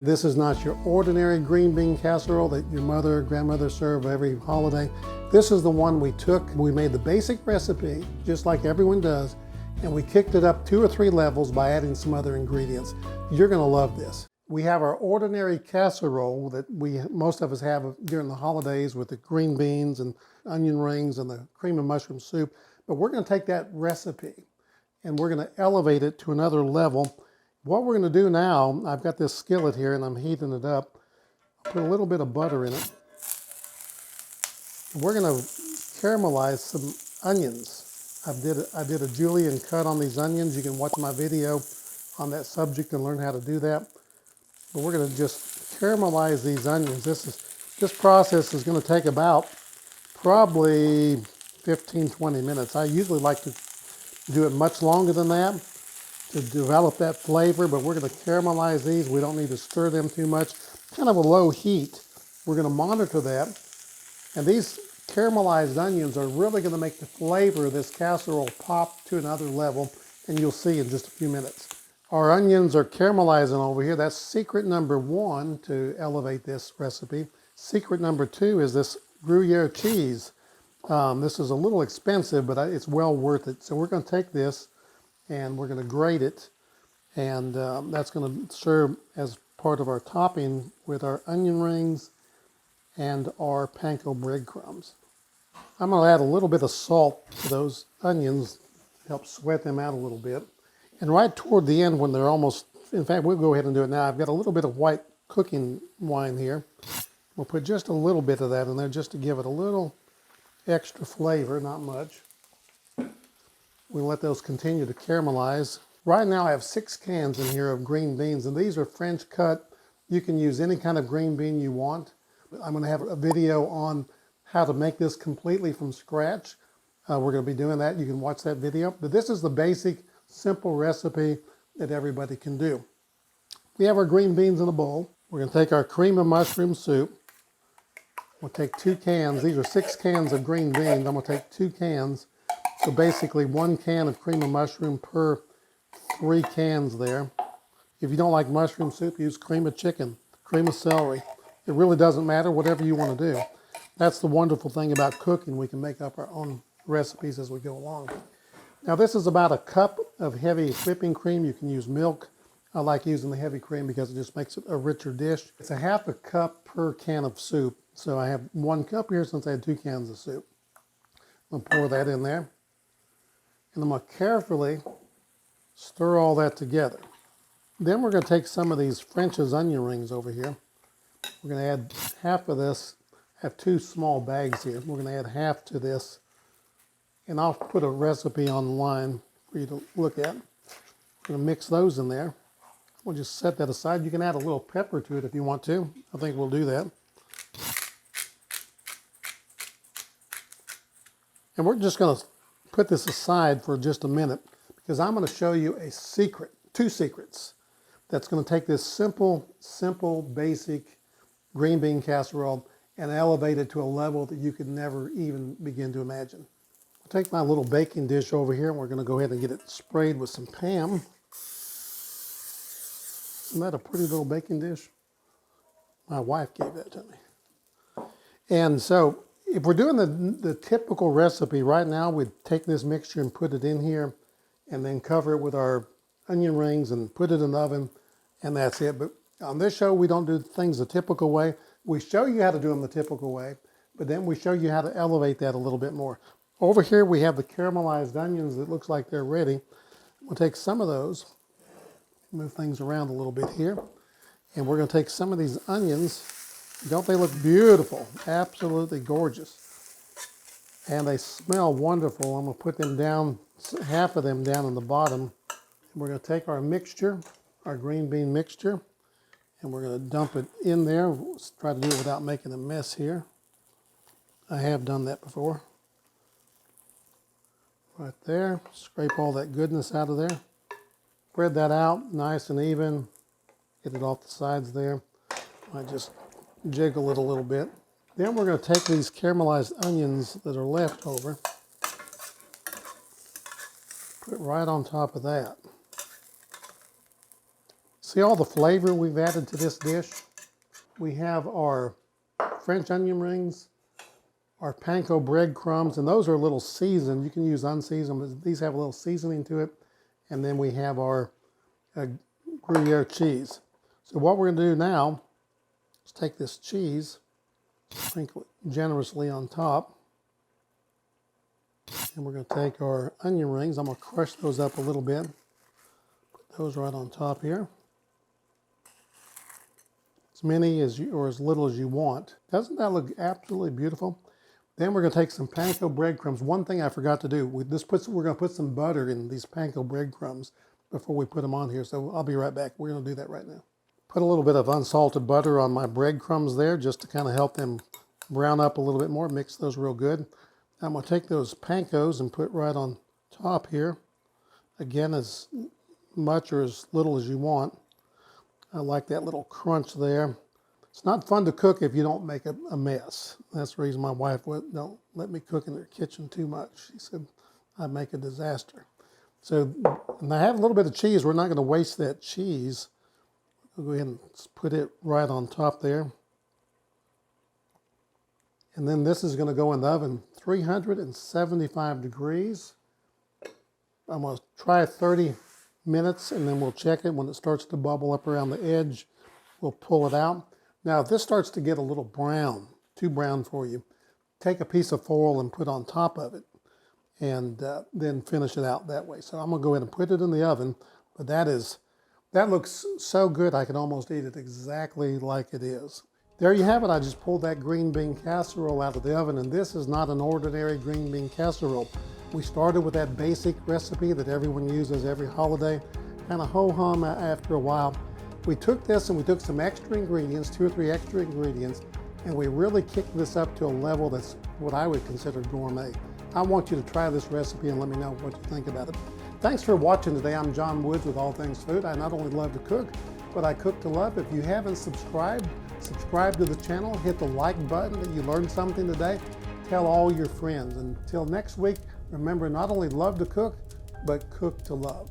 This is not your ordinary green bean casserole that your mother or grandmother serve every holiday. This is the one we took. We made the basic recipe, just like everyone does, and we kicked it up 2 or 3 levels by adding some other ingredients. You're gonna love this. We have our ordinary casserole that most of us have during the holidays with the green beans and onion rings and the cream and mushroom soup, but we're gonna take that recipe and we're gonna elevate it to another level. What we're going to do now, I've got this skillet here and I'm heating it up. I'll put a little bit of butter in it. We're going to caramelize some onions. I did a julienne cut on these onions. You can watch my video on that subject and learn how to do that. But we're going to just caramelize these onions. This process is going to take about probably 15-20 minutes. I usually like to do it much longer than that to develop that flavor, but we're going to caramelize these. We don't need to stir them too much. Kind of a low heat. We're going to monitor that. And these caramelized onions are really going to make the flavor of this casserole pop to another level, and you'll see in just a few minutes. Our onions are caramelizing over here. That's secret number 1 to elevate this recipe. Secret number 2 is this Gruyere cheese. This is a little expensive, but it's well worth it. So we're going to take this and we're going to grate it, and that's going to serve as part of our topping with our onion rings and our Panko breadcrumbs. I'm going to add a little bit of salt to those onions to help sweat them out a little bit. And right toward the end, when they're almost, in fact, we'll go ahead and do it now. I've got a little bit of white cooking wine here. We'll put just a little bit of that in there just to give it a little extra flavor, not much. We'll let those continue to caramelize. Right now I have 6 cans in here of green beans, and these are French cut. You can use any kind of green bean you want. I'm going to have a video on how to make this completely from scratch. We're going to be doing that. You can watch that video. But this is the basic, simple recipe that everybody can do. We have our green beans in a bowl. We're going to take our cream of mushroom soup. We'll take 2 cans. These are 6 cans of green beans. I'm going to take 2 cans. So basically 1 can of cream of mushroom per 3 cans there. If you don't like mushroom soup, use cream of chicken, cream of celery. It really doesn't matter, whatever you want to do. That's the wonderful thing about cooking. We can make up our own recipes as we go along. Now this is about a cup of heavy whipping cream. You can use milk. I like using the heavy cream because it just makes it a richer dish. It's a half a cup per can of soup. So I have 1 cup here since I had 2 cans of soup. I'm going to pour that in there. And I'm going to carefully stir all that together. Then we're going to take some of these French's onion rings over here. We're going to add half of this. I have 2 small bags here. We're going to add half to this. And I'll put a recipe online for you to look at. We're going to mix those in there. We'll just set that aside. You can add a little pepper to it if you want to. I think we'll do that. And we're just going to put this aside for just a minute because I'm going to show you a secret, 2 secrets, that's going to take this simple, basic green bean casserole and elevate it to a level that you could never even begin to imagine. I'll take my little baking dish over here and we're going to go ahead and get it sprayed with some Pam. Isn't that a pretty little baking dish? My wife gave that to me. And so if we're doing the typical recipe right now, we'd take this mixture and put it in here and then cover it with our onion rings and put it in the oven, and that's it. But on this show, we don't do things the typical way. We show you how to do them the typical way, but then we show you how to elevate that a little bit more. Over here, we have the caramelized onions that looks like they're ready. We'll take some of those, move things around a little bit here, and we're going to take some of these onions. Don't they look beautiful? Absolutely gorgeous. And they smell wonderful. I'm going to put them down, half of them down in the bottom. We're going to take our mixture, our green bean mixture, and we're going to dump it in there. Let's try to do it without making a mess here. I have done that before. Right there. Scrape all that goodness out of there. Spread that out nice and even. Get it off the sides there. I just jiggle it a little bit. Then we're going to take these caramelized onions that are left over, put it right on top of that. See all the flavor we've added to this dish? We have our French onion rings, our Panko breadcrumbs, and those are a little seasoned. You can use unseasoned, but these have a little seasoning to it. And then we have our Gruyere cheese. So what we're going to do now is take this cheese, sprinkle it generously on top. And we're going to take our onion rings. I'm going to crush those up a little bit. Put those right on top here. As many as you, or as little as you want. Doesn't that look absolutely beautiful? Then we're going to take some Panko breadcrumbs. One thing I forgot to do, we're going to put some butter in these Panko breadcrumbs before we put them on here. So I'll be right back. We're going to do that right now. Put a little bit of unsalted butter on my breadcrumbs there just to kind of help them brown up a little bit more. Mix those real good. Now I'm going to take those Pankos and put right on top here. Again, as much or as little as you want. I like that little crunch there. It's not fun to cook if you don't make a mess. That's the reason my wife don't let me cook in her kitchen too much. She said I'd make a disaster. So, and I have a little bit of cheese. We're not going to waste that cheese. We'll go ahead and put it right on top there. And then this is going to go in the oven 375 degrees. I'm going to try 30 minutes and then we'll check it. When it starts to bubble up around the edge, we'll pull it out. Now, if this starts to get a little brown, too brown for you, take a piece of foil and put on top of it and then finish it out that way. So I'm going to go ahead and put it in the oven, but that looks so good I can almost eat it exactly like it is. There you have it. I just pulled that green bean casserole out of the oven, and this is not an ordinary green bean casserole. We started with that basic recipe that everyone uses every holiday, kind of ho-hum after a while. We took this and we took some extra ingredients, 2 or 3 extra ingredients, and we really kicked this up to a level that's what I would consider gourmet. I want you to try this recipe and let me know what you think about it. Thanks for watching today. I'm John Woods with All Things Food. I not only love to cook, but I cook to love. If you haven't subscribed, subscribe to the channel, hit the like button that you learned something today. Tell all your friends. Until next week, remember not only love to cook, but cook to love.